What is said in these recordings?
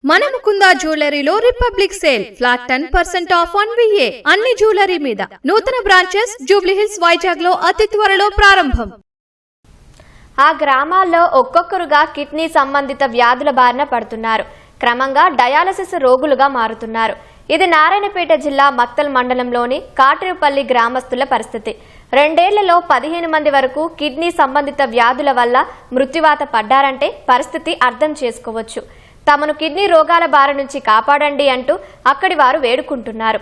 మన ముకుంద జ్యువెలరీలో republic sale flat 10% off 1VA అన్ని జ్యువెలరీ మీద నూతన బ్రాంచెస్ జూబ్లీ హిల్స్ వైజాగ్ లో అతి త్వరలో ప్రారంభం. ఆ గ్రామాల్లో ఒక్కొక్కరుగా కిడ్నీ సంబంధిత వ్యాధుల బారిన పడుతున్నారు. క్రమంగా డయాలసిస్ రోగులుగా మారుతున్నారు. ఇది నారాయణపేట జిల్లా మక్తల్ మండలంలోని కాటరుపల్లి గ్రామస్తుల పరిస్థితి. 2 ఏళ్లలో 15 మంది వరకు కిడ్నీ సంబంధిత వ్యాధుల వల్ల మృత్యువాత పడ్డారంటే పరిస్థితి అర్థం చేసుకోవచ్చు. తమను కిడ్నీ రోగాల బారి నుంచి కాపాడండి అంటూ అక్కడి వారు వేడుకుంటున్నారు.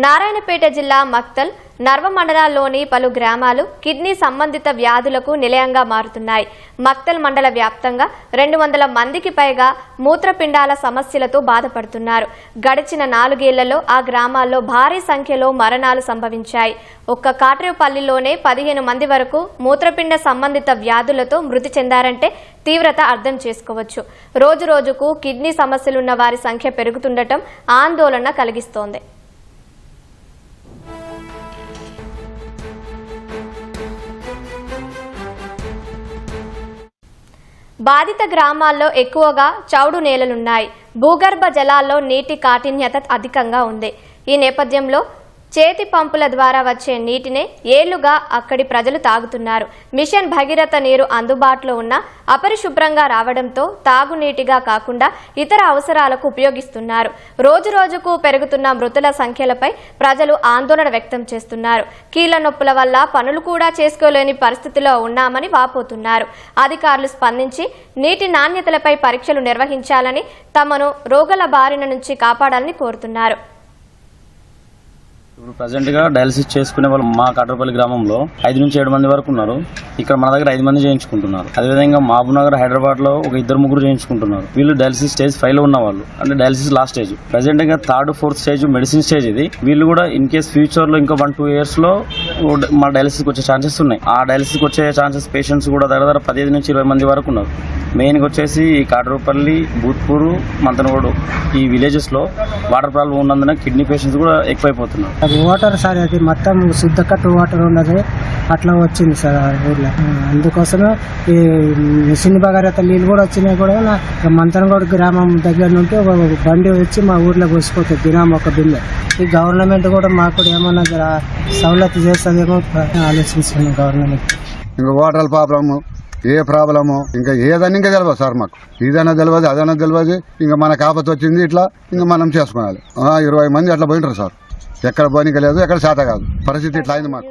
నారాయణపేట జిల్లా మక్తల్, నర్వ మండలాల్లోని పలు గ్రామాలు కిడ్నీ సంబంధిత వ్యాధులకు నిలయంగా మారుతున్నాయి. మక్తల్ మండల వ్యాప్తంగా 200 మందికి పైగా మూత్రపిండాల సమస్యలతో బాధపడుతున్నారు. గడిచిన 4 ఏళ్లలో ఆ గ్రామాల్లో భారీ సంఖ్యలో మరణాలు సంభవించాయి. ఒక్క కాట్రేపల్లిలోనే 15 మంది వరకు మూత్రపిండ సంబంధిత వ్యాధులతో మృతి చెందారంటే తీవ్రత అర్థం చేసుకోవచ్చు. రోజు రోజుకు కిడ్నీ సమస్యలున్న వారి సంఖ్య పెరుగుతుండటం ఆందోళన కలిగిస్తోంది. బాధిత గ్రామాల్లో ఎక్కువగా చౌడు నేలలున్నాయి. భూగర్భ జలాల్లో నీటి కాఠిన్యత అధికంగా ఉంది. ఈ నేపథ్యంలో చేతి పంపుల ద్వారా వచ్చే నీటినే ఏళ్లుగా అక్కడి ప్రజలు తాగుతున్నారు. మిషన్ భగీరథ నీరు అందుబాటులో ఉన్న అపరిశుభ్రంగా రావడంతో తాగునీటిగా కాకుండా ఇతర అవసరాలకు ఉపయోగిస్తున్నారు. రోజు రోజుకు పెరుగుతున్న మృతుల సంఖ్యలపై ప్రజలు ఆందోళన వ్యక్తం చేస్తున్నారు. కీళ్ల నొప్పుల వల్ల పనులు కూడా చేసుకోలేని పరిస్థితిలో ఉన్నామని వాపోతున్నారు. అధికారులు స్పందించి నీటి నాణ్యతలపై పరీక్షలు నిర్వహించాలని, తమను రోగుల బారిన నుంచి కాపాడాలని కోరుతున్నారు. ఇప్పుడు ప్రజెంట్ గా డయాలసిస్ చేసుకునే వాళ్ళు మా కాటరపల్లి గ్రామంలో 5 నుంచి 7 మంది వరకు ఉన్నారు. ఇక్కడ మన దగ్గర 5 మంది చేయించుకుంటున్నారు. అదేవిధంగా మహబూబ్నగర్, హైదరాబాద్ లో ఒక 2-3 చేయించుకుంటున్నారు. వీళ్ళు డయాలసిస్ స్టేజ్ 5 లో ఉన్న వాళ్ళు, అంటే డయాలసిస్ లాస్ట్ స్టేజ్. ప్రజెంట్ గా 3rd, 4th stage medicine stage ఇది. వీళ్ళు కూడా ఇన్ కేస్ ఫ్యూచర్ లో ఇంకా 1-2 years లో మా డయాలసిస్ వచ్చే ఛాన్సెస్ ఉన్నాయి. ఆ డయాలసిస్ వచ్చే ఛాన్సెస్ పేషెంట్స్ కూడా దగ్గర 15 నుంచి 20 మంది వరకు ఉన్నారు. మెయిన్ గా వచ్చేసి కాటరపల్లి, బూత్పూరు, మంతనగూడు ఈ విలేజెస్ లో వాటర్ ప్రాబ్లం ఉన్నందున కిడ్నీ పేషెంట్స్ కూడా ఎక్కువైపోతున్నారు. వాటర్ సార్ అది మొత్తం శుద్ధకట్టు వాటర్ ఉన్నది, అట్లా వచ్చింది సార్ ఊర్లో. అందుకోసమే ఈ మిషన్ భగీరథ నీళ్ళు కూడా వచ్చినాయి. కూడా మంతనగూడ గ్రామం దగ్గర నుండి ఒక బండి వచ్చి మా ఊర్లో పోసిపోతుంది దినం ఒక బిల్లు. ఈ గవర్నమెంట్ కూడా మాకు కూడా ఏమన్నా సౌలత్ చేస్తుందేమో ఆలోచిస్తున్నాం గవర్నమెంట్. ఇంకా వాటర్ ప్రాబ్లము, ఏ ప్రాబ్లము ఇంకా ఏదైనా ఇంకా తెలియదు సార్. మాకు ఇదైనా తెలియదు, అదైనా తెలియదు. ఇంకా మనకు ఆపత్తి వచ్చింది ఇట్లా ఇంకా మనం చేసుకోవాలి. 20 మంది అట్లా పోయింటారు సార్. ఎక్కడ పోనీక లేదు, ఎక్కడ శాత కాదు. పరిస్థితి ఇట్లా అయింది మాకు.